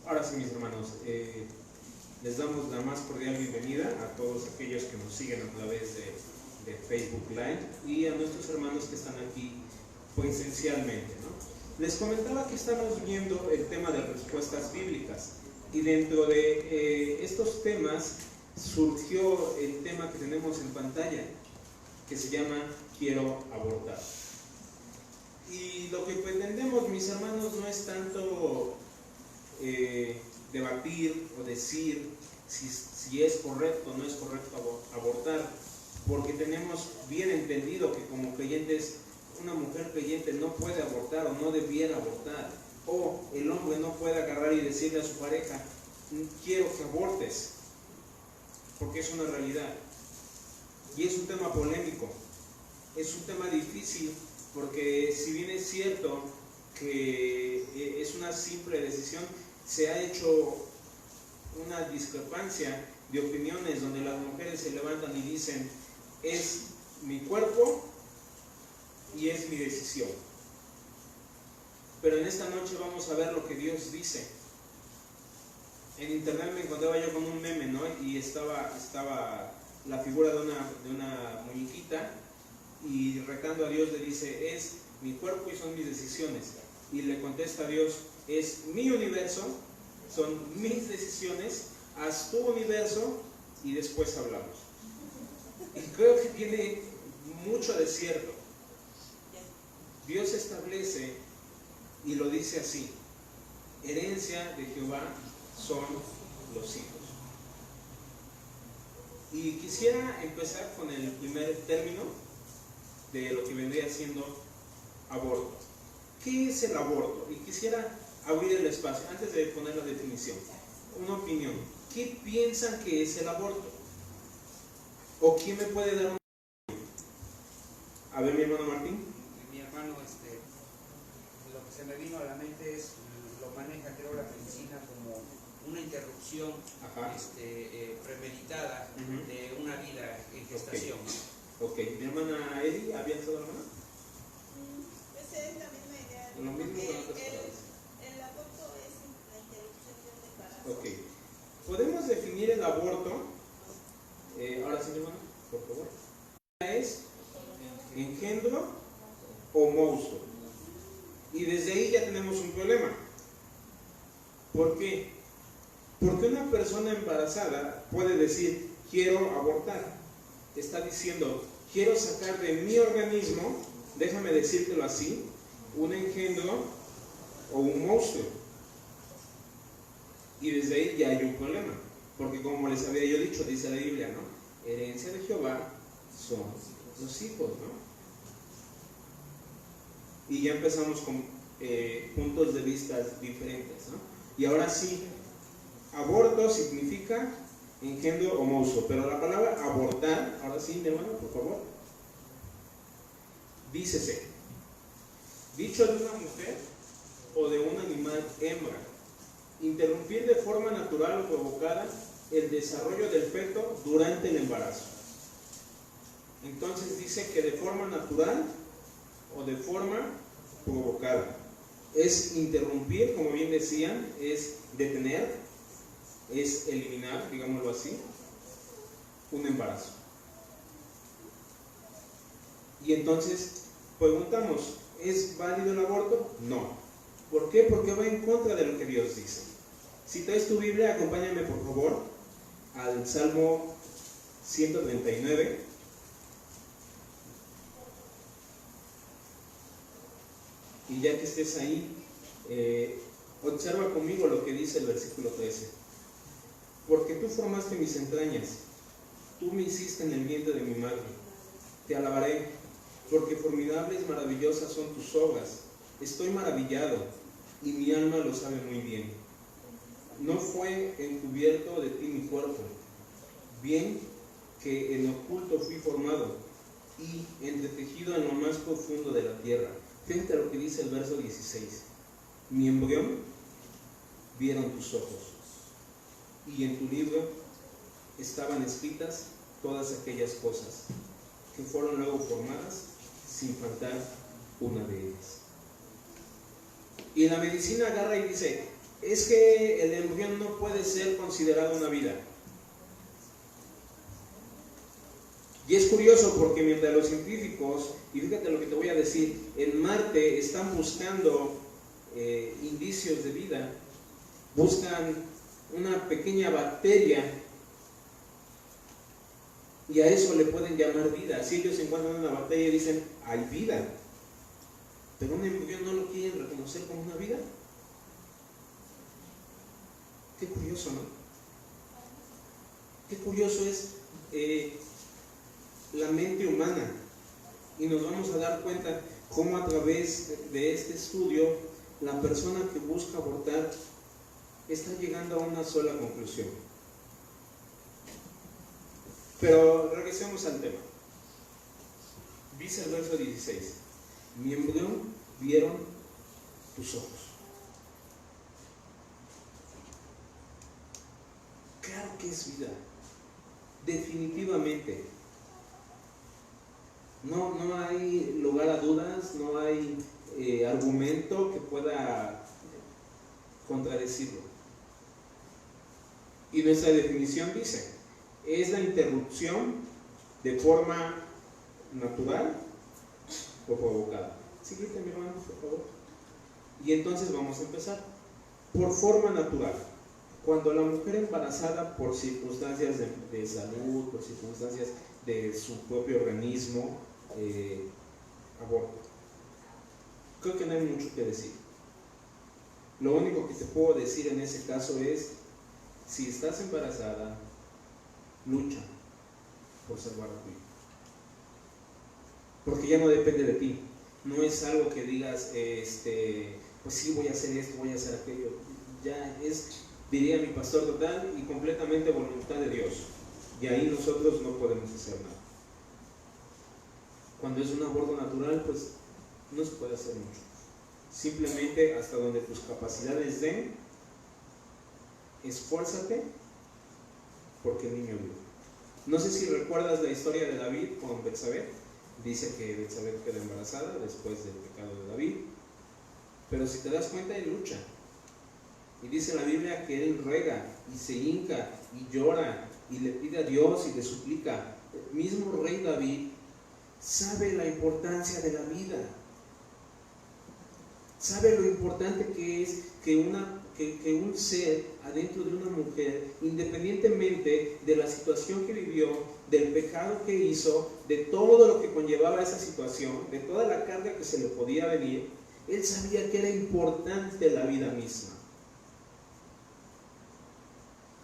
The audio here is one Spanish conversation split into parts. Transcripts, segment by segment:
Ahora sí, mis hermanos, les damos la más cordial bienvenida a todos aquellos que nos siguen a través de Facebook Live y a nuestros hermanos que están aquí presencialmente, ¿no? Les comentaba que estamos viendo el tema de respuestas bíblicas y dentro de estos temas surgió el tema que tenemos en pantalla, que se llama Quiero abortar. Y lo que pretendemos, mis hermanos, no es tanto debatir o decir si es correcto o no es correcto abortar, porque tenemos bien entendido que como creyentes, una mujer creyente no puede abortar o no debiera abortar, o el hombre no puede agarrar y decirle a su pareja, quiero que abortes, porque es una realidad. Y es un tema polémico, es un tema difícil, porque si bien es cierto que es una simple decisión, se ha hecho una discrepancia de opiniones donde las mujeres se levantan y dicen, es mi cuerpo y es mi decisión. Pero en esta noche vamos a ver lo que Dios dice. En internet me encontraba yo con un meme, ¿no? Y estaba la figura de una muñequita y retando a Dios le dice, es mi cuerpo y son mis decisiones. Y le contesta a Dios, es mi universo, son mis decisiones, haz tu universo y después hablamos. Y creo que tiene mucho de cierto. Dios establece y lo dice así, herencia de Jehová son los hijos. Y quisiera empezar con el primer término de lo que vendría siendo aborto. ¿Qué es el aborto? Y quisiera abrir el espacio, antes de poner la definición, una opinión. ¿Qué piensan que es el aborto? ¿O quién me puede dar una opinión? A ver, mi hermano Martín. Mi hermano, lo que se me vino a la mente es, lo maneja creo la medicina como una interrupción premeditada de una vida en gestación. Ok, mi hermana Eli, ¿había estado hermana? Esa es la misma idea. Lo mismo con otras Porque palabras. el aborto es la interrupción de un embarazo. Ok, podemos definir el aborto, ahora sí, mi hermana, por favor. Es engendro o monstruo. Y desde ahí ya tenemos un problema. ¿Por qué? Porque una persona embarazada puede decir, quiero abortar. Está diciendo, quiero sacar de mi organismo, déjame decírtelo así, un engendro o un monstruo. Y desde ahí ya hay un problema. Porque como les había yo dicho, dice la Biblia, ¿no? Herencia de Jehová son los hijos, ¿no? Y ya empezamos con puntos de vista diferentes, ¿no? Y ahora sí, aborto significa engendro o monstruo, pero la palabra abortar, ahora sí, mi hermano, por favor, dícese, dicho de una mujer o de un animal hembra, interrumpir de forma natural o provocada el desarrollo del feto durante el embarazo. Entonces dice que de forma natural o de forma provocada. Es interrumpir, como bien decían, es detener, es eliminar, digámoslo así, un embarazo. Y entonces preguntamos, ¿es válido el aborto? No. ¿Por qué? Porque va en contra de lo que Dios dice. Si traes tu Biblia, acompáñame por favor al Salmo 139. Y ya que estés ahí, observa conmigo lo que dice el versículo 13. Porque tú formaste mis entrañas, tú me hiciste en el vientre de mi madre. Te alabaré, porque formidables y maravillosas son tus obras. Estoy maravillado, y mi alma lo sabe muy bien. No fue encubierto de ti mi cuerpo, bien que en oculto fui formado, y entretejido en lo más profundo de la tierra. Fíjate lo que dice el verso 16. Mi embrión vieron tus ojos, y en tu libro estaban escritas todas aquellas cosas que fueron luego formadas sin faltar una de ellas. Y la medicina agarra y dice, es que el embrión no puede ser considerado una vida. Y es curioso porque mientras los científicos, y fíjate lo que te voy a decir, en Marte están buscando indicios de vida, buscan una pequeña bacteria y a eso le pueden llamar vida. Si ellos encuentran una bacteria y dicen, hay vida, pero un embrión no lo quieren reconocer como una vida. Qué curioso, ¿no? Qué curioso es la mente humana, y nos vamos a dar cuenta cómo a través de este estudio la persona que busca abortar está llegando a una sola conclusión. Pero regresemos al tema. Dice el verso 16: mi embrión vieron tus ojos. Claro que es vida, definitivamente. No hay lugar a dudas, no hay argumento que pueda contradecirlo. Y nuestra definición dice, es la interrupción de forma natural o provocada. Síguete, mi hermano, por favor. Y entonces vamos a empezar. Por forma natural. Cuando la mujer embarazada, por circunstancias de salud, por circunstancias de su propio organismo, aborta. Creo que no hay mucho que decir. Lo único que te puedo decir en ese caso es, si estás embarazada, lucha por salvar a tu hijo. Porque ya no depende de ti. No es algo que digas, pues sí, voy a hacer esto, voy a hacer aquello. Ya es, diría mi pastor, total y completamente voluntad de Dios. Y ahí nosotros no podemos hacer nada. Cuando es un aborto natural, pues no se puede hacer mucho. Simplemente hasta donde tus capacidades den, esfuérzate porque el niño vive. No sé si recuerdas la historia de David con Betsabé. Dice que Betsabé quedó embarazada después del pecado de David. Pero si te das cuenta, él lucha. Y dice la Biblia que él ruega y se hinca y llora y le pide a Dios y le suplica. El mismo rey David sabe la importancia de la vida. Sabe lo importante que es que un ser adentro de una mujer, independientemente de la situación que vivió, del pecado que hizo, de todo lo que conllevaba esa situación, de toda la carga que se le podía venir, él sabía que era importante la vida misma.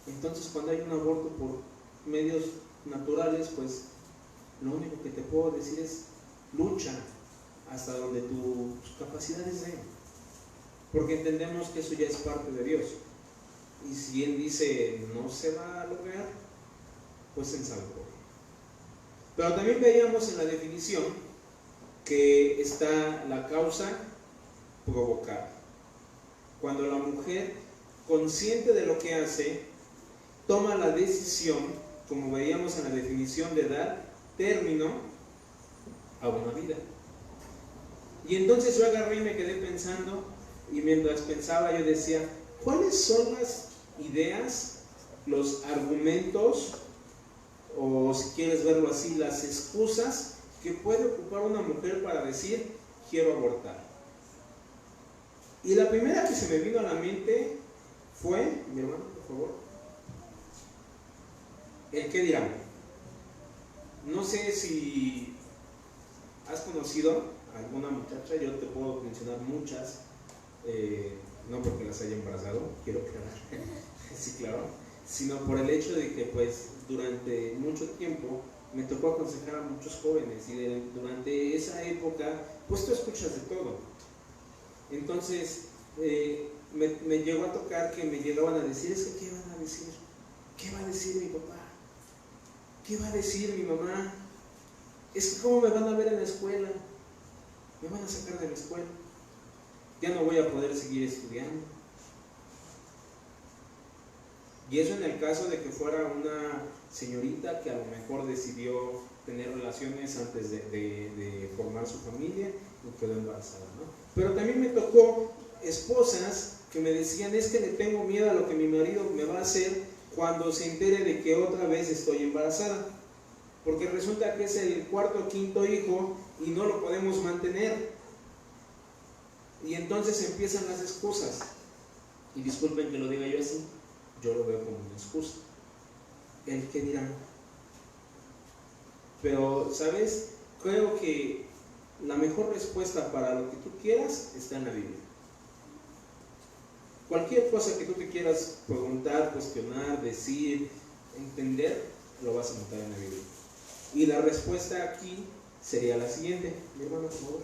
Entonces, cuando hay un aborto por medios naturales, pues lo único que te puedo decir es lucha hasta donde tus capacidades den, porque entendemos que eso ya es parte de Dios. Y si Él dice no se va a lograr, pues Él sabe por qué. Pero también veíamos en la definición que está la causa provocada. Cuando la mujer, consciente de lo que hace, toma la decisión, como veíamos en la definición, de dar término a una vida. Y entonces yo agarré y me quedé pensando, y mientras pensaba yo decía, ¿cuáles son las ideas, los argumentos, o si quieres verlo así, las excusas que puede ocupar una mujer para decir, quiero abortar? Y la primera que se me vino a la mente fue, mi hermano, por favor, el qué dirán. No sé si has conocido a alguna muchacha, yo te puedo mencionar muchas, no porque las haya embarazado, quiero aclarar, sí, claro, sino por el hecho de que pues durante mucho tiempo me tocó aconsejar a muchos jóvenes y durante esa época pues tú escuchas de todo. Entonces me llegó a tocar que me llegaban a decir, es que ¿qué van a decir? ¿Qué va a decir mi papá? ¿Qué va a decir mi mamá? Es que ¿cómo me van a ver en la escuela? Me van a sacar de la escuela. Ya no voy a poder seguir estudiando. Y eso en el caso de que fuera una señorita que a lo mejor decidió tener relaciones antes de formar su familia y quedó embarazada, ¿no? Pero también me tocó esposas que me decían, es que le tengo miedo a lo que mi marido me va a hacer cuando se entere de que otra vez estoy embarazada, porque resulta que es el cuarto o quinto hijo y no lo podemos mantener. Y entonces empiezan las excusas. Y disculpen que lo diga yo así, yo lo veo como una excusa. El que dirán. Pero, ¿sabes? Creo que la mejor respuesta para lo que tú quieras está en la Biblia. Cualquier cosa que tú te quieras preguntar, cuestionar, decir, entender, lo vas a encontrar en la Biblia. Y la respuesta aquí sería la siguiente. Mi hermano, por favor.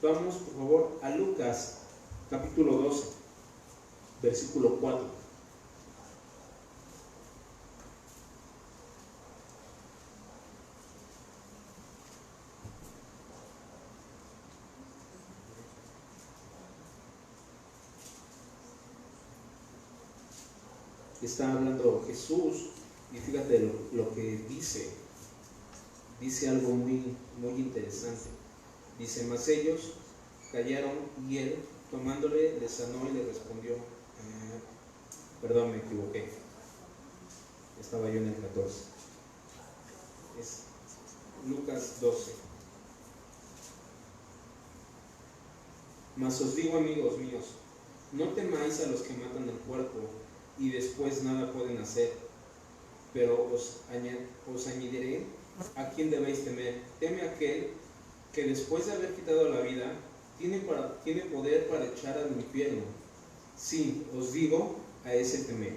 Vamos, por favor, a Lucas, capítulo 12, versículo 4. Está hablando Jesús y fíjate lo que dice algo muy, muy interesante. Dice, mas ellos callaron y él, tomándole, le sanó y le respondió, perdón, me equivoqué, estaba yo en el 14, es Lucas 12. Mas os digo, amigos míos, no temáis a los que matan el cuerpo y después nada pueden hacer, pero os añadiré a quién debéis temer. Teme a aquel que después de haber quitado la vida tiene poder para echar al infierno. Sí, os digo, a ese temer.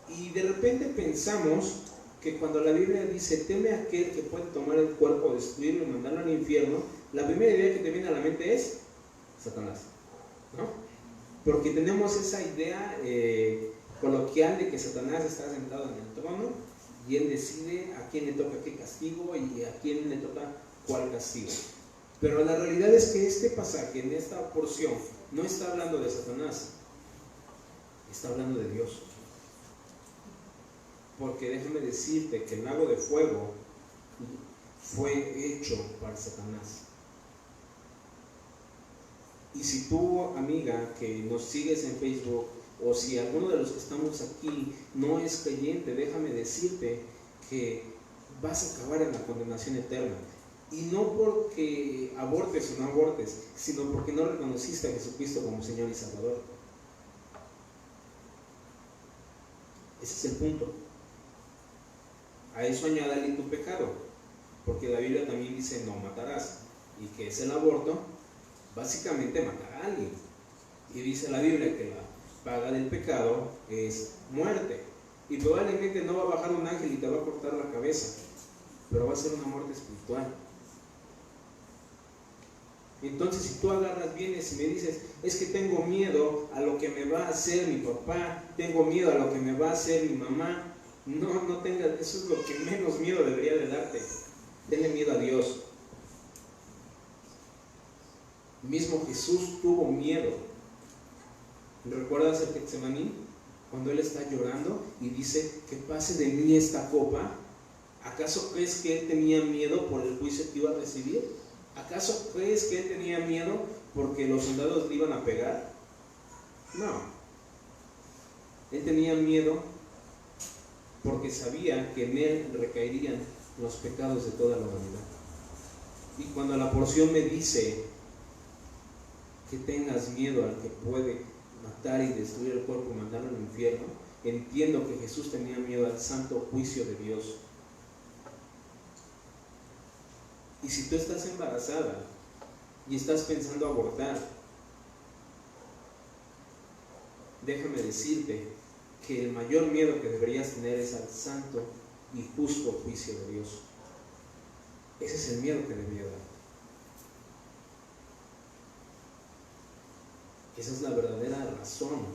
Y de repente pensamos que cuando la Biblia dice teme a aquel que puede tomar el cuerpo, destruirlo y mandarlo al infierno, la primera idea que te viene a la mente es Satanás, ¿no? Porque tenemos esa idea coloquial de que Satanás está sentado en el trono y él decide a quién le toca qué castigo y a quién le toca cuál castigo. Pero la realidad es que este pasaje, en esta porción, no está hablando de Satanás, está hablando de Dios. Porque déjame decirte que el lago de fuego fue hecho para Satanás. Y si tú, amiga, que nos sigues en Facebook, o si alguno de los que estamos aquí no es creyente, déjame decirte que vas a acabar en la condenación eterna. Y no porque abortes o no abortes, sino porque no reconociste a Jesucristo como Señor y Salvador. Ese es el punto. A eso añádale tu pecado, porque la Biblia también dice no matarás, y que es el aborto, básicamente matar a alguien. Y dice la Biblia que la paga del pecado es muerte, y probablemente no va a bajar un ángel y te va a cortar la cabeza, pero va a ser una muerte espiritual. Entonces, si tú agarras, vienes y me dices, es que tengo miedo a lo que me va a hacer mi papá, tengo miedo a lo que me va a hacer mi mamá, no tengas, eso es lo que menos miedo debería de darte. Tenle miedo a Dios. Mismo Jesús tuvo miedo. ¿Recuerdas el Getsemaní? Cuando él está llorando y dice que pase de mí esta copa. ¿Acaso crees que él tenía miedo por el juicio que iba a recibir? ¿Acaso crees que él tenía miedo porque los soldados le iban a pegar? No. Él tenía miedo porque sabía que en él recaerían los pecados de toda la humanidad. Y cuando la porción me dice que tengas miedo al que puede matar y destruir el cuerpo y mandarlo al infierno, entiendo que Jesús tenía miedo al santo juicio de Dios. Y si tú estás embarazada y estás pensando abortar, déjame decirte que el mayor miedo que deberías tener es al santo y justo juicio de Dios. Ese es el miedo que debería dar. Esa es la verdadera razón.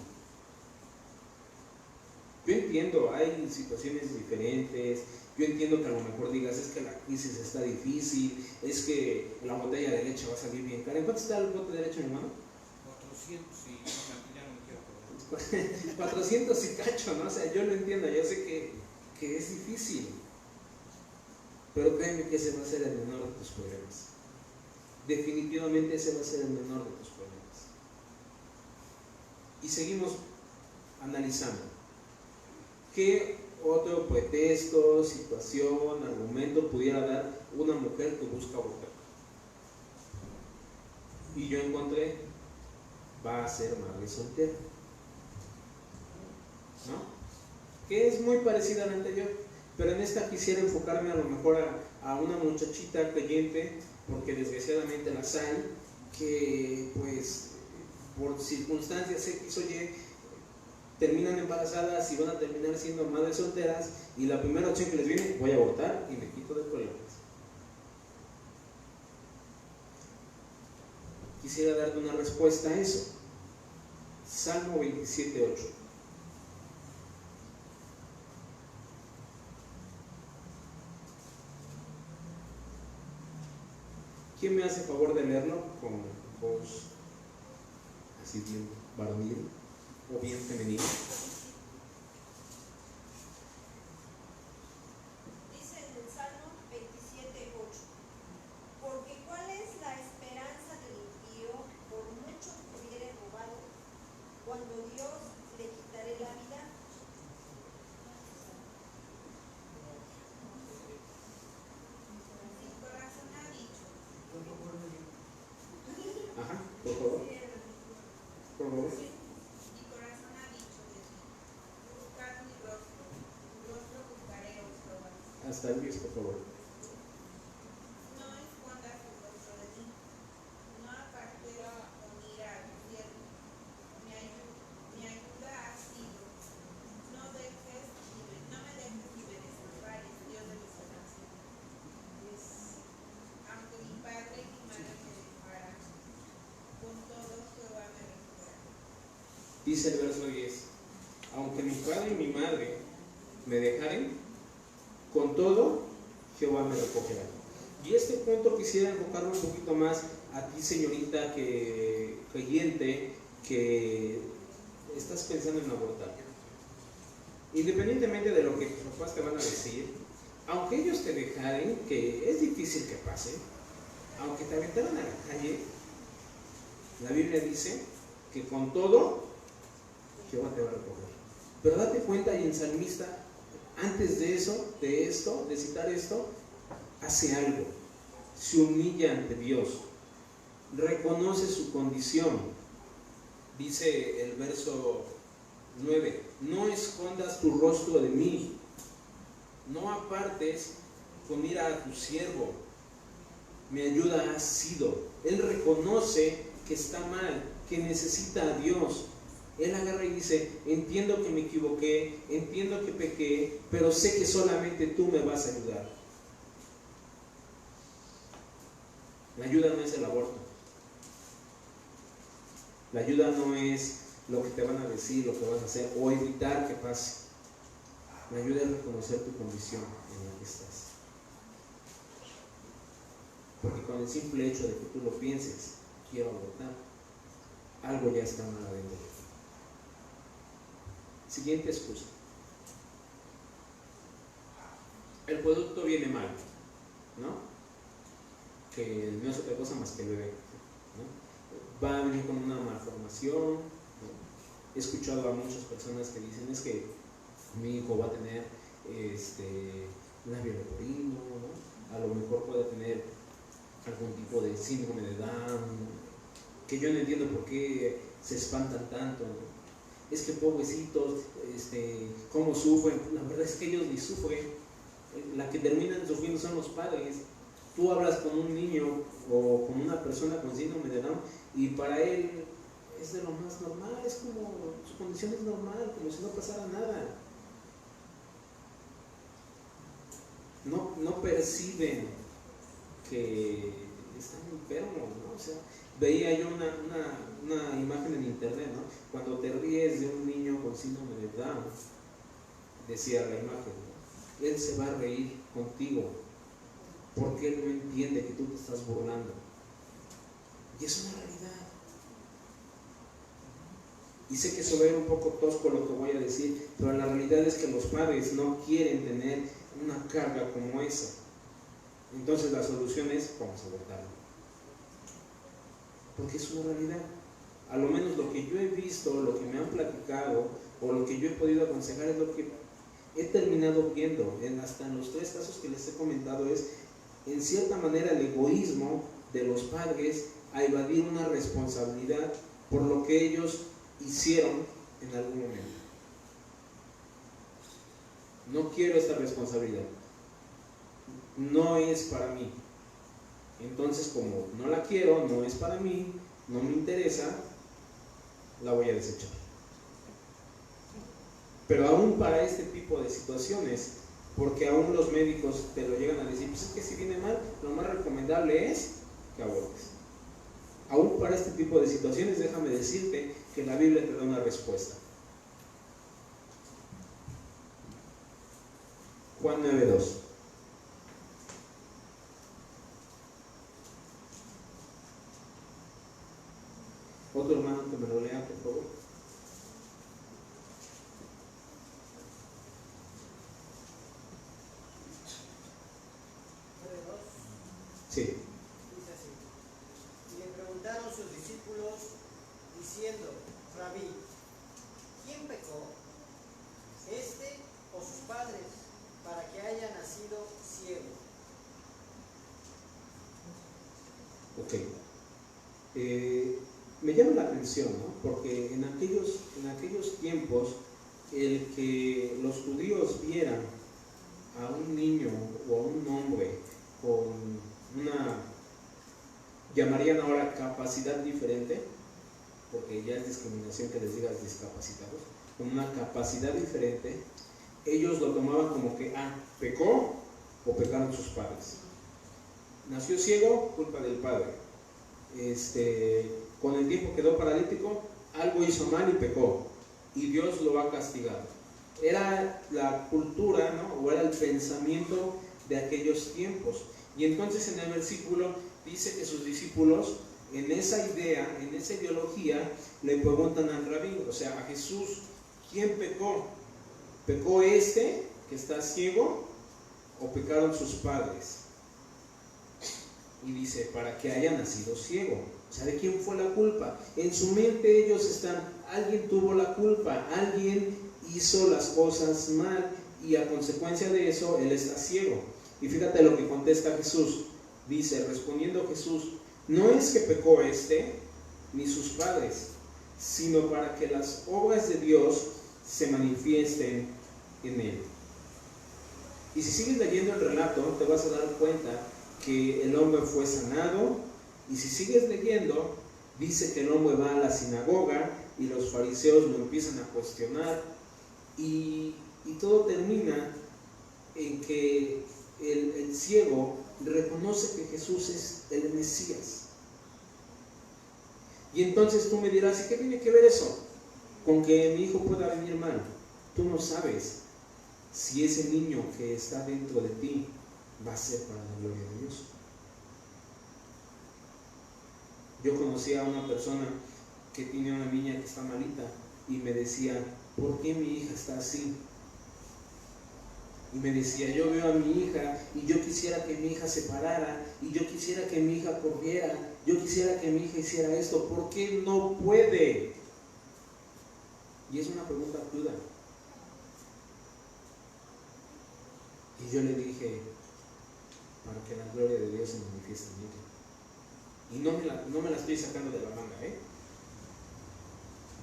Yo entiendo, hay situaciones diferentes. Yo entiendo que a lo mejor digas, es que la crisis está difícil, es que la botella de leche va a salir bien cara. ¿En cuánto está el bote de leche, mi hermano? 400 y ya no me quiero acordar. 400 y cacho, ¿no? O sea, yo lo entiendo, yo sé que es difícil. Pero créeme que ese va a ser el menor de tus problemas. Definitivamente ese va a ser el menor de tus problemas. Y seguimos analizando. ¿Qué otro pretexto, situación, argumento pudiera dar una mujer que busca abortar? Y yo encontré, va a ser madre soltera, ¿no? Que es muy parecida a la anterior, pero en esta quisiera enfocarme a lo mejor a una muchachita creyente, porque desgraciadamente las hay, que pues por circunstancias X o Y terminan embarazadas y van a terminar siendo madres solteras, y la primera opción que les viene, voy a abortar y me quito de problemas. Quisiera darte una respuesta a eso. Salmo 27:8. ¿Quién me hace favor de leerlo con voz así bien varonil o bien femenina? Dice en el Salmo 27:8: porque cuál es la esperanza del impío, por mucho que hubiere robado, cuando Dios le quitaré la vida. Mi corazón ha dicho. Ajá, por favor. Por favor. Mi corazón ha dicho de ti: buscad mi rostro buscaré, oh Jehová. Hasta el 10, por favor. No escondas tu rostro de mí, no apartes con ira a tu siervo. Mi ayuda ha sido, no me dejes ni me desampares, Dios de mi salvación. Aunque mi padre y mi madre me dejaran, con todo Jehová me recogerá. Dice el verso 10, aunque mi padre y mi madre me dejaren, con todo Jehová me recogerá. Y este punto quisiera enfocarlo un poquito más a ti, señorita, que creyente, que estás pensando en abortar. Independientemente de lo que tus papás te van a decir, aunque ellos te dejaren, que es difícil que pase, aunque te aventaran a la calle, la Biblia dice que con todo Jehová te va a recoger. Pero date cuenta, y en Salmista, antes de eso, de citar esto, hace algo, se humilla ante Dios, reconoce su condición. Dice el verso 9, no escondas tu rostro de mí, no apartes con ira a tu siervo, mi ayuda ha sido. Él reconoce que está mal, que necesita a Dios. Él agarra y dice, entiendo que me equivoqué, entiendo que pequé, pero sé que solamente tú me vas a ayudar. La ayuda no es el aborto. La ayuda no es lo que te van a decir, lo que vas a hacer o evitar que pase. La ayuda es reconocer tu condición en la que estás. Porque con el simple hecho de que tú lo pienses, quiero abortar, algo ya está mal adentro de ti. Siguiente excusa. El producto viene mal, ¿no? Que no es otra cosa más que el bebé, ¿no? Va a venir con una malformación, ¿no? He escuchado a muchas personas que dicen, es que mi hijo va a tener labio leporino, ¿no? A lo mejor puede tener algún tipo de síndrome de Down, que yo no entiendo por qué se espantan tanto, ¿no? Es que pobrecitos, cómo sufren. La verdad es que ellos ni sufren, la que terminan sufriendo son los padres. Tú hablas con un niño o con una persona con síndrome de Down y para él es de lo más normal, es como su condición es normal, como si no pasara nada. No perciben que están enfermos, ¿no? O sea, veía yo una imagen en internet, ¿no? Cuando te ríes de un niño con síndrome de Down, decía la imagen, ¿no? Él se va a reír contigo porque él no entiende que tú te estás burlando. Y es una realidad. Y sé que se va a ver un poco tosco lo que voy a decir, pero la realidad es que los padres no quieren tener una carga como esa. Entonces la solución es, vamos a abortarlo. Porque es una realidad. a lo menos lo que yo he visto, lo que me han platicado o lo que yo he podido aconsejar es lo que he terminado viendo, hasta en los 3 casos que les he comentado, es en cierta manera el egoísmo de los padres a evadir una responsabilidad por lo que ellos hicieron en algún momento. No quiero esta responsabilidad, no es para mí. Entonces, como no la quiero, no es para mí, no me interesa, la voy a desechar. Pero aún para este tipo de situaciones, porque aún los médicos te lo llegan a decir, pues es que si viene mal, lo más recomendable es que abortes. Aún para este tipo de situaciones, déjame decirte que la Biblia te da una respuesta. Juan 9:2. Otro hermano que me lo lea, por favor. Sí. Dice así: y le preguntaron sus discípulos diciendo: Rabí, ¿quién pecó, este o sus padres, para que haya nacido ciego? Ok. Me llama la atención, ¿no? Porque en aquellos tiempos, el que los judíos vieran a un niño o a un hombre con una, llamarían ahora capacidad diferente, porque ya es discriminación que les digas discapacitados, con una capacidad diferente, ellos lo tomaban como que, pecó o pecaron sus padres. Nació ciego, culpa del padre. Con el tiempo quedó paralítico, algo hizo mal y pecó, y Dios lo va a castigar. Era la cultura, ¿no? O era el pensamiento de aquellos tiempos. Y entonces en el versículo dice que sus discípulos, en esa idea, en esa ideología, le preguntan al rabí, o sea, a Jesús, ¿quién pecó? ¿Pecó este que está ciego o pecaron sus padres? Y dice, para que haya nacido ciego. O sea, ¿de quién fue la culpa? En su mente ellos están, alguien tuvo la culpa, alguien hizo las cosas mal y a consecuencia de eso él está ciego. Y fíjate lo que contesta Jesús. Dice, respondiendo Jesús, no es que pecó este ni sus padres, sino para que las obras de Dios se manifiesten en él. Y si sigues leyendo el relato, te vas a dar cuenta que el hombre fue sanado, y si sigues leyendo, dice que el hombre va a la sinagoga y los fariseos lo empiezan a cuestionar, y todo termina en que el ciego reconoce que Jesús es el Mesías. Y entonces tú me dirás, ¿y qué tiene que ver eso con que mi hijo pueda venir mal? Tú no sabes si ese niño que está dentro de ti va a ser para la gloria de Dios. Yo conocí a una persona que tiene una niña que está malita y me decía, ¿por qué mi hija está así? Y me decía, yo veo a mi hija y yo quisiera que mi hija se parara, y yo quisiera que mi hija corriera, yo quisiera que mi hija hiciera esto, ¿por qué no puede? Y es una pregunta cruda. Y yo le dije, para que la gloria de Dios se manifieste en ella. Y no me la estoy sacando de la manga,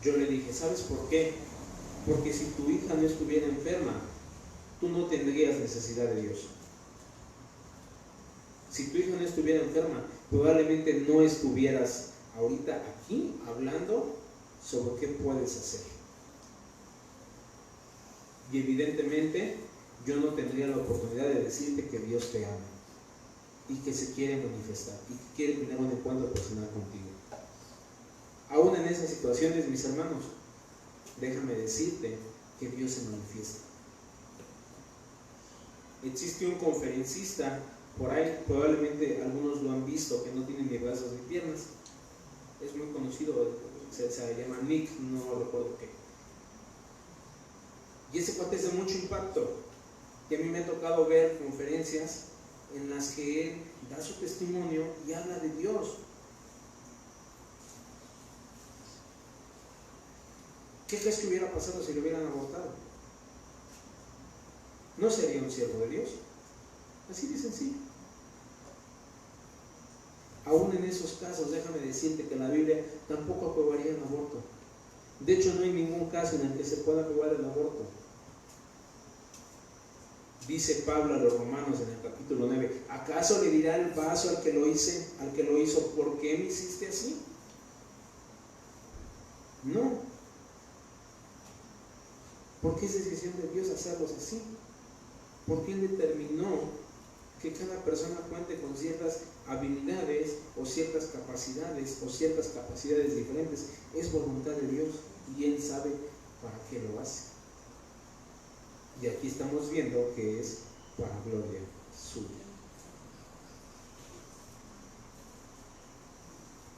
Yo le dije, ¿sabes por qué? Porque si tu hija no estuviera enferma, tú no tendrías necesidad de Dios. Si tu hija no estuviera enferma, probablemente no estuvieras ahorita aquí hablando sobre qué puedes hacer. Y evidentemente yo no tendría la oportunidad de decirte que Dios te ama y que se quiere manifestar y que quiere tener un encuentro personal contigo. Aún en esas situaciones, mis hermanos, déjame decirte que Dios se manifiesta. Existe un conferencista por ahí, probablemente algunos lo han visto, que no tiene ni brazos ni piernas. Es muy conocido, se llama Nick, no recuerdo qué. Y ese cuate es de mucho impacto. Y a mí me ha tocado ver conferencias en las que él da su testimonio y habla de Dios. ¿Qué crees que hubiera pasado si lo hubieran abortado? ¿No sería un siervo de Dios? Así de sencillo. Aún en esos casos, déjame decirte que la Biblia tampoco aprobaría el aborto. De hecho, no hay ningún caso en el que se pueda aprobar el aborto. Dice Pablo a los romanos en el capítulo 9, ¿acaso le dirá el vaso al que lo hizo, ¿por qué me hiciste así? No. Porque es decisión de Dios hacerlos así. Porque Él determinó que cada persona cuente con ciertas habilidades o ciertas capacidades diferentes. Es voluntad de Dios y Él sabe para qué lo hace. Y aquí estamos viendo que es para gloria suya.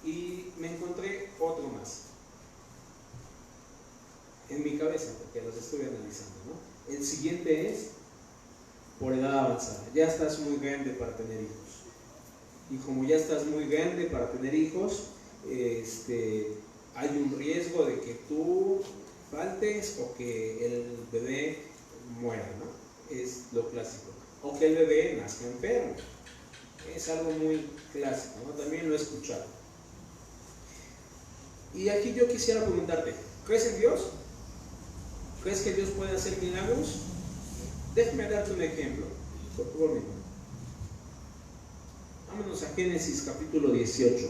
Y me encontré otro más en mi cabeza, porque los estoy analizando, ¿no? El siguiente es por edad avanzada. Ya estás muy grande para tener hijos. Y como ya estás muy grande para tener hijos, hay un riesgo de que tú faltes o que el bebé muera, ¿no? Es lo clásico. O que el bebé nazca enfermo. Es algo muy clásico, ¿no? También lo he escuchado. Y aquí yo quisiera preguntarte, ¿crees en Dios? ¿Crees que Dios puede hacer milagros? Déjame darte un ejemplo. Por favor, vámonos a Génesis capítulo 18.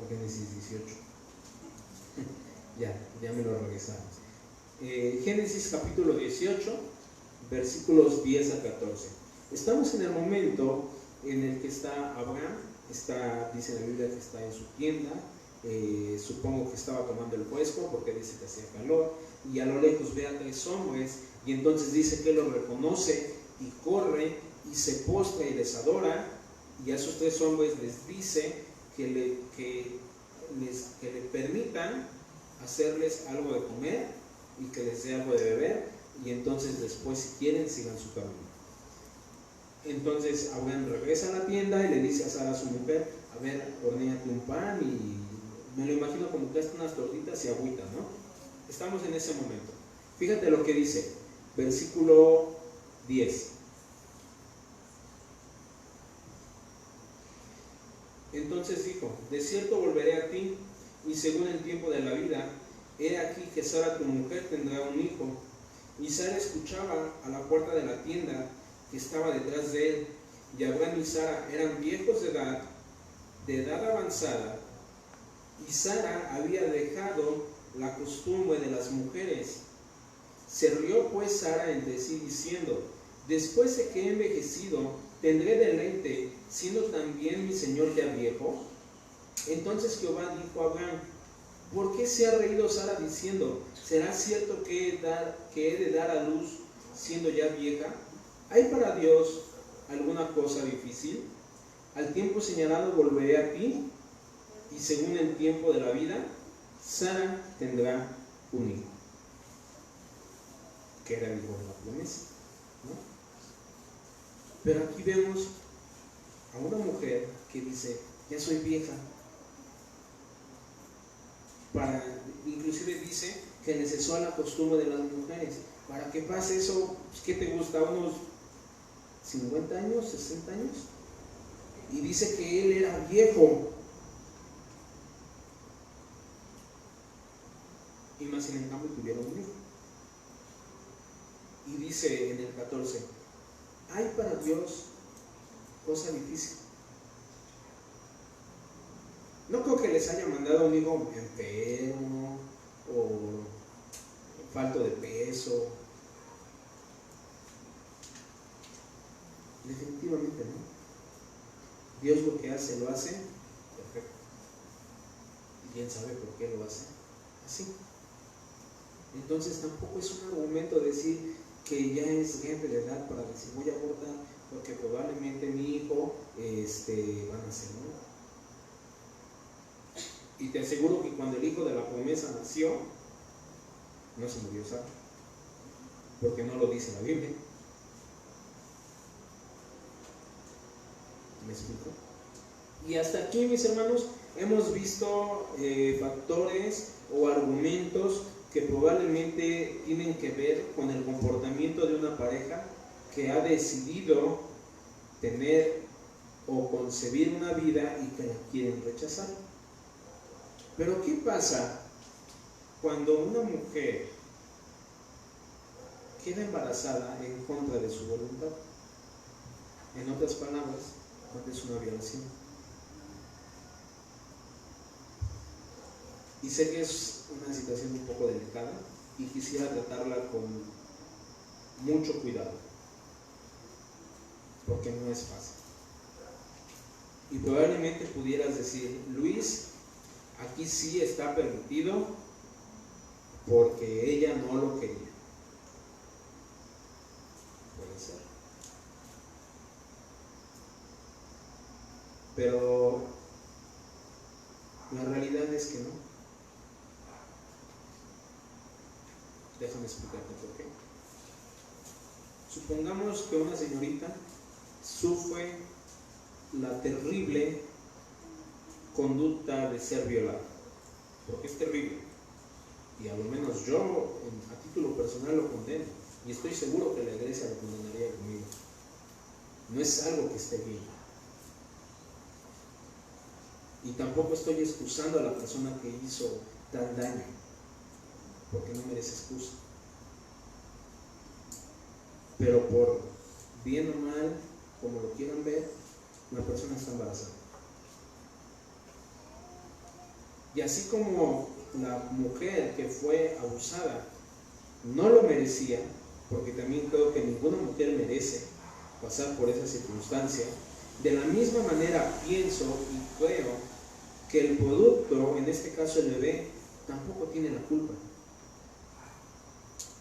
Génesis 18. ya me lo regresamos. Génesis capítulo 18, versículos 10 a 14. Estamos en el momento en el que está Abraham, dice la Biblia que está en su tienda, supongo que estaba tomando el fresco porque dice que hacía calor, y a lo lejos ve a 3 hombres, y entonces dice que los reconoce y corre y se postra y les adora, y a esos 3 hombres les dice que le permitan hacerles algo de comer y que les dé algo de beber, y entonces después, si quieren, sigan su camino. Entonces Abraham regresa a la tienda y le dice a Sara, su mujer, a ver, hornéate un pan, y me lo imagino como que hasta unas tortitas y agüita, ¿no? Estamos en ese momento. Fíjate lo que dice, versículo 10. Entonces dijo, de cierto volveré a ti, y según el tiempo de la vida, he aquí que Sara tu mujer tendrá un hijo. Y Sara escuchaba a la puerta de la tienda que estaba detrás de él, y Abraham y Sara eran viejos de edad avanzada, y Sara había dejado la costumbre de las mujeres. Se rió pues Sara entre sí diciendo, después de que he envejecido, ¿tendré deleite, siendo también mi señor ya viejo? Entonces Jehová dijo a Abraham, ¿por qué se ha reído Sara diciendo, ¿será cierto que he de dar a luz siendo ya vieja? ¿Hay para Dios alguna cosa difícil? Al tiempo señalado volveré a ti, y según el tiempo de la vida, Sara tendrá un hijo. Que era el hijo de la promesa, ¿no? Pero aquí vemos a una mujer que dice, ya soy vieja. Inclusive dice que le cesó a la costumbre de las mujeres. Para que pase eso, pues, ¿qué te gusta? ¿Unos 50 años, 60 años? Y dice que él era viejo. Y más sin en cambio tuvieron un hijo. Y dice en el 14, ¿hay para Dios cosa difícil? No creo que les haya mandado un hijo enfermo o falto de peso. Definitivamente no. Dios lo que hace, lo hace perfecto. Y quién sabe por qué lo hace así. Entonces tampoco es un argumento decir que ya es grande de edad para decir voy a abortar porque probablemente mi hijo va a nacer, ¿no? Y te aseguro que cuando el hijo de la promesa nació, no se murió Sara, porque no lo dice la Biblia. ¿Me explico? Y hasta aquí, mis hermanos, hemos visto factores o argumentos que probablemente tienen que ver con el comportamiento de una pareja que ha decidido tener o concebir una vida y que la quieren rechazar. Pero ¿qué pasa cuando una mujer queda embarazada en contra de su voluntad? En otras palabras, cuando es una violación. Y sé que es una situación un poco delicada y quisiera tratarla con mucho cuidado, porque no es fácil. Y probablemente pudieras decir, Luis, aquí sí está permitido porque ella no lo quería. Puede ser. Pero la realidad es que no. Déjame explicarte por qué. Supongamos que una señorita sufre la terrible conducta de ser violada, porque es terrible, y a lo menos yo a título personal lo condeno, y estoy seguro que la iglesia lo condenaría conmigo. No es algo que esté bien, y tampoco estoy excusando a la persona que hizo tal daño, porque no merece excusa. Pero por bien o mal, como lo quieran ver, la persona está embarazada. Y así como la mujer que fue abusada no lo merecía, porque también creo que ninguna mujer merece pasar por esa circunstancia, de la misma manera pienso y creo que el producto, en este caso el bebé, tampoco tiene la culpa.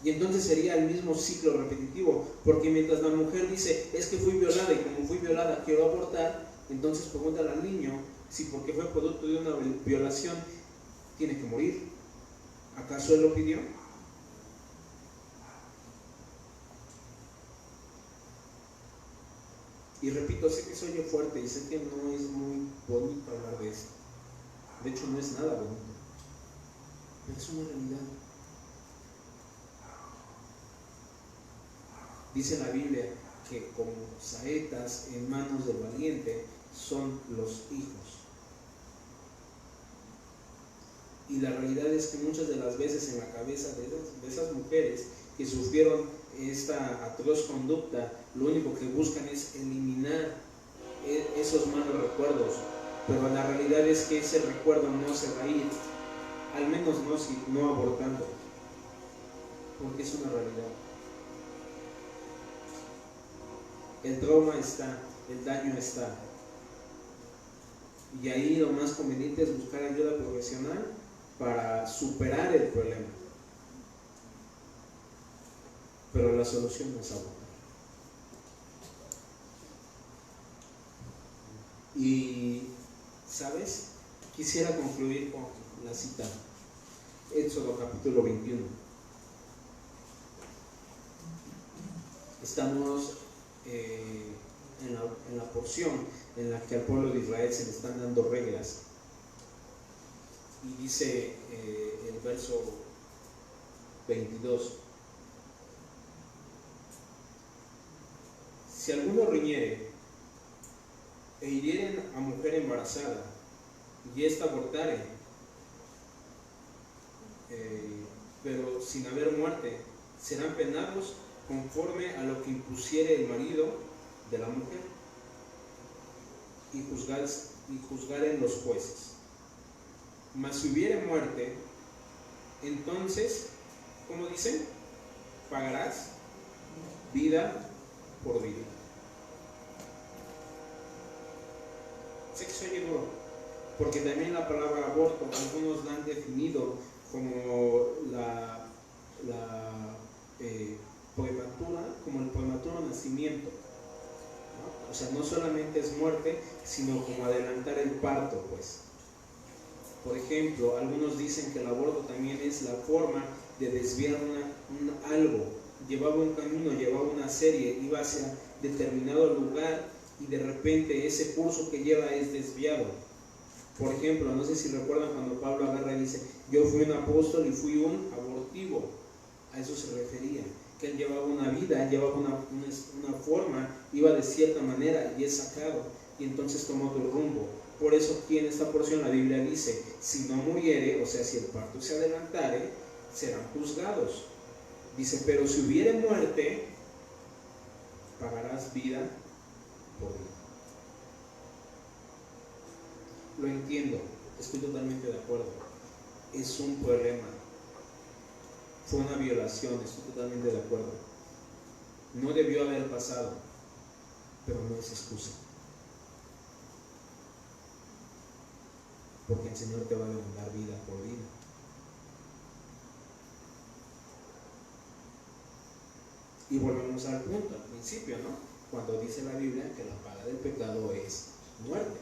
Y entonces sería el mismo ciclo repetitivo, porque mientras la mujer dice, es que fui violada y como fui violada quiero abortar, entonces pregúntale al niño si porque fue producto de una violación tiene que morir. ¿Acaso él lo pidió? Y repito, sé que se oye fuerte y sé que no es muy bonito hablar de esto. De hecho, no es nada bonito, pero es una realidad. Dice la Biblia que como saetas en manos del valiente son los hijos. Y la realidad es que muchas de las veces en la cabeza de esas mujeres que sufrieron esta atroz conducta, lo único que buscan es eliminar esos malos recuerdos. Pero la realidad es que ese recuerdo no se va a ir, al menos no abortando, porque es una realidad. El trauma está, el daño está. Y ahí lo más conveniente es buscar ayuda profesional para superar el problema. Pero la solución no es abortar. Y, ¿sabes? Quisiera concluir con la cita. Éxodo capítulo 21. Estamos en la porción en la que al pueblo de Israel se le están dando reglas. Y dice el verso 22: si alguno riñere e hirieren a mujer embarazada y ésta abortare, pero sin haber muerte, serán penados conforme a lo que impusiere el marido de la mujer, y juzgaren los jueces. Mas si hubiere muerte, entonces, ¿cómo dicen? Pagarás vida por vida. Sé que se oye duro, porque también la palabra aborto, algunos la han definido como como el prematuro nacimiento, ¿no? O sea, no solamente es muerte, sino como adelantar el parto, pues. Por ejemplo, algunos dicen que el aborto también es la forma de desviar algo, llevaba un camino, llevaba una serie, iba hacia determinado lugar y de repente ese curso que lleva es desviado. Por ejemplo, no sé si recuerdan cuando Pablo agarra y dice, yo fui un apóstol y fui un abortivo. A eso se refería, que él llevaba una vida, llevaba una forma, iba de cierta manera y es sacado, y entonces tomó otro rumbo. Por eso aquí en esta porción la Biblia dice, si no muriere, o sea, si el parto se adelantare, serán juzgados. Dice, pero si hubiere muerte, pagarás vida por vida. Lo entiendo, estoy totalmente de acuerdo. Es un problema. Fue una violación, estoy totalmente de acuerdo. No debió haber pasado, pero no es excusa. Porque el Señor te va a demandar vida por vida. Y volvemos al punto, al principio, ¿no? Cuando dice la Biblia que la paga del pecado es muerte.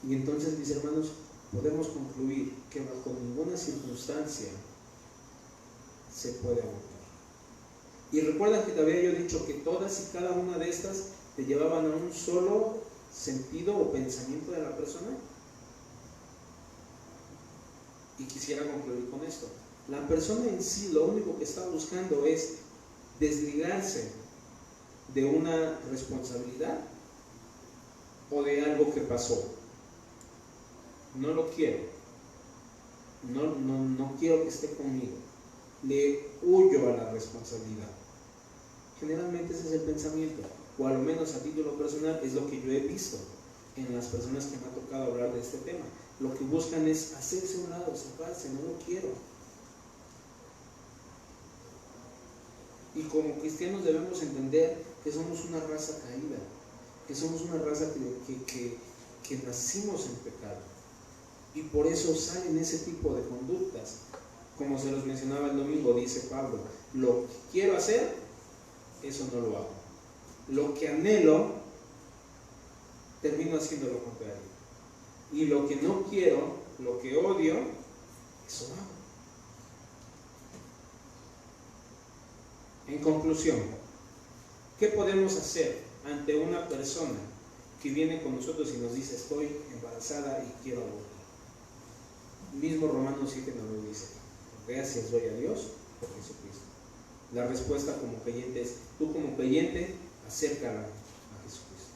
Y entonces, mis hermanos, podemos concluir que bajo ninguna circunstancia se puede abortar. Y recuerdan que te había yo dicho que todas y cada una de estas te llevaban a un solo sentido o pensamiento de la persona. Y quisiera concluir con esto. La persona en sí lo único que está buscando es desligarse de una responsabilidad o de algo que pasó. No lo quiero. No quiero que esté conmigo. Le huyo a la responsabilidad. Generalmente ese es el pensamiento, o a lo menos a título personal es lo que yo he visto en las personas que me ha tocado hablar de este tema. Lo que buscan es hacerse a un lado, zafarse, no lo quiero. Y como cristianos debemos entender que somos una raza caída, que somos una raza que nacimos en pecado. Y por eso salen ese tipo de conductas. Como se los mencionaba el domingo, dice Pablo, lo que quiero hacer, eso no lo hago. Lo que anhelo, termino haciendo lo contrario. Y lo que no quiero, lo que odio, eso hago. En conclusión, ¿qué podemos hacer ante una persona que viene con nosotros y nos dice estoy embarazada y quiero abortar? Mismo Romanos 7 nos lo dice, gracias doy a Dios por Jesucristo. La respuesta como creyente es, tú como creyente, acércala a Jesucristo.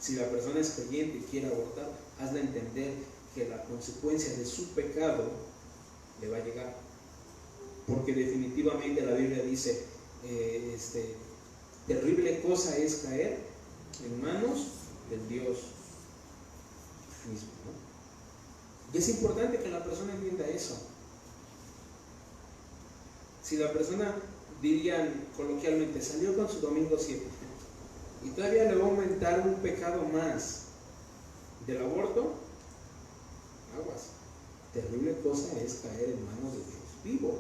Si la persona es creyente y quiere abortar, hazle entender que la consecuencia de su pecado le va a llegar. Porque definitivamente la Biblia dice, terrible cosa es caer en manos del Dios mismo, ¿no? Y es importante que la persona entienda eso. Si la persona, dirían coloquialmente, salió con su domingo 7 y todavía le va a aumentar un pecado más del aborto, aguas. Terrible cosa es caer en manos de Dios vivo.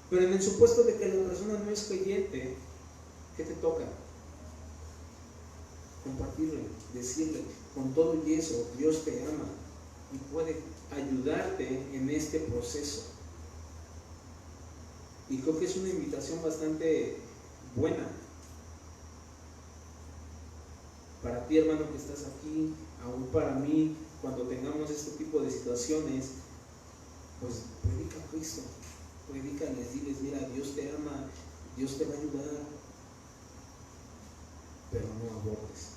Pero en el supuesto de que la persona no es creyente, ¿qué te toca? Compartirle, decirle con todo y eso, Dios te ama y puede ayudarte en este proceso. Y creo que es una invitación bastante buena para ti, hermano, que estás aquí, aún para mí, cuando tengamos este tipo de situaciones, pues predica a Cristo, predícales, diles, mira, Dios te ama, Dios te va a ayudar, pero no abortes.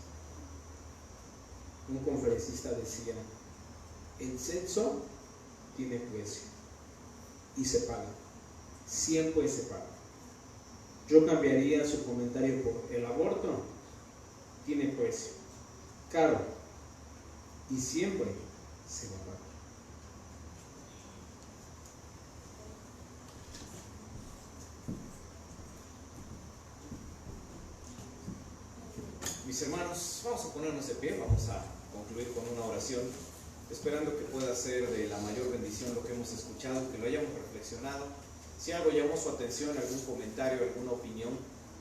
Un conferencista decía, el sexo tiene precio y se paga, siempre se paga. Yo cambiaría su comentario por el aborto tiene precio, caro y siempre se va a pagar. Mis hermanos, vamos a ponernos de pie, vamos a concluir con una oración, esperando que pueda ser de la mayor bendición lo que hemos escuchado, que lo hayamos reflexionado. Si algo llamó su atención, algún comentario, alguna opinión,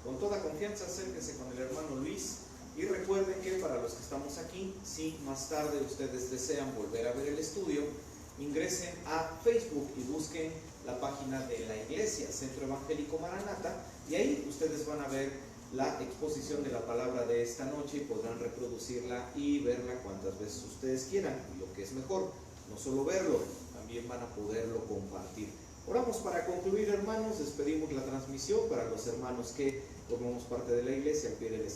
con toda confianza acérquese con el hermano Luis Y recuerden que para los que estamos aquí, si más tarde ustedes desean volver a ver el estudio, ingresen a Facebook y busquen la página de la iglesia, Centro Evangélico Maranata, y ahí ustedes van a ver la exposición de la palabra de esta noche y podrán reproducirla y verla cuantas veces ustedes quieran. Y lo que es mejor, no solo verlo, también van a poderlo compartir. Oramos para concluir, hermanos. Despedimos la transmisión para los hermanos que formamos parte de la iglesia al pie del escritorio.